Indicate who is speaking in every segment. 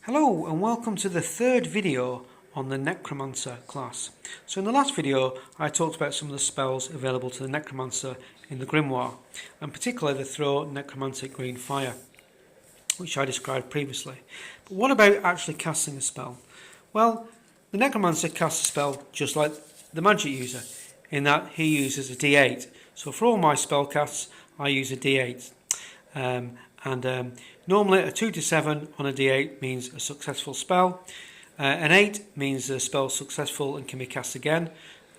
Speaker 1: Hello and welcome to the third video on the Necromancer class. So in the last video I talked about some of the spells available to the Necromancer in the Grimoire, and particularly the Throw Necromantic Green Fire, which I described previously. But what about actually casting a spell? Well, the Necromancer casts a spell just like the magic user, in that he uses a d8. So for all my spell casts I use a d8. Normally a 2 to 7 on a d8 means a successful spell. An 8 means the spell successful and can be cast again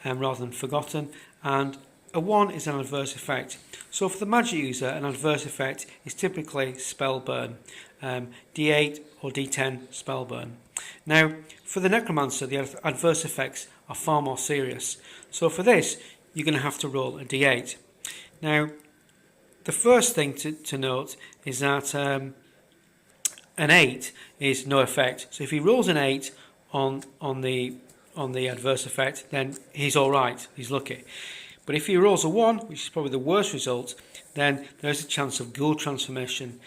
Speaker 1: rather than forgotten. And a 1 is an adverse effect. So for the magic user, an adverse effect is typically spell burn. D8 or D10 spell burn. Now for the Necromancer, the adverse effects are far more serious. So for this you're going to have to roll a d8. Now the first thing to note is that an 8 is no effect. So if he rolls an 8 on the adverse effect, then he's all right, he's lucky. But if he rolls a 1, which is probably the worst result, then there's a chance of ghoul transformation.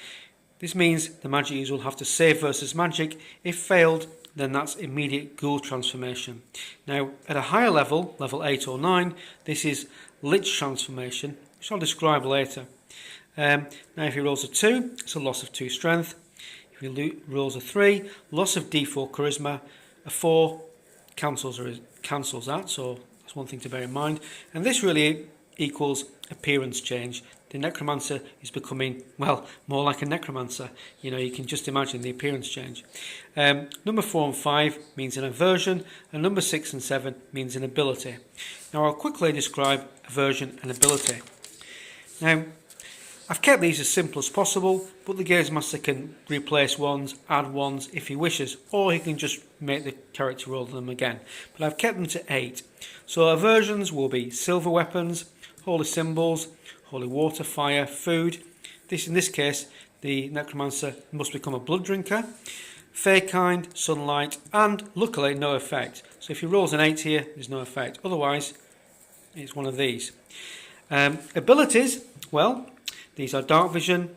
Speaker 1: This means the magic user will have to save versus magic. If failed, then that's immediate ghoul transformation. Now at a higher level, level 8 or 9, this is lich transformation, which I'll describe later. Now if he rolls a 2, it's a loss of 2 strength. If he rolls a 3, loss of d4 charisma. A 4 cancels that, so that's one thing to bear in mind. And this really equals appearance change. The Necromancer is becoming, well, more like a Necromancer. You know, you can just imagine the appearance change. Number 4 and 5 means an aversion, and number 6 and 7 means an ability. Now I'll quickly describe aversion and ability. Now I've kept these as simple as possible, but the Games Master can replace ones, add ones if he wishes, or he can just make the character roll them again. But I've kept them to 8. So aversions will be silver weapons, holy symbols, holy water, fire, food. In this case, the Necromancer must become a blood drinker, fey kind, sunlight, and luckily no effect. So if he rolls an 8 here, there's no effect. Otherwise, it's one of these. Abilities, well, these are dark vision,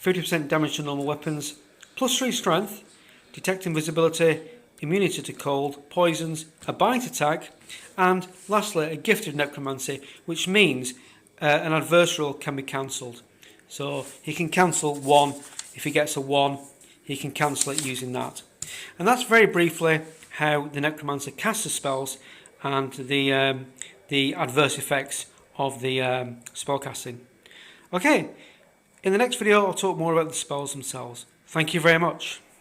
Speaker 1: 50% damage to normal weapons, plus 3 strength, detect invisibility, immunity to cold, poisons, a bite attack, and lastly a gifted necromancy, which means an adverse roll can be cancelled. So he can cancel 1. If he gets a 1, he can cancel it using that. And that's very briefly how the Necromancer casts the spells and the adverse effects of the spellcasting. Okay, in the next video I'll talk more about the spells themselves. Thank you very much.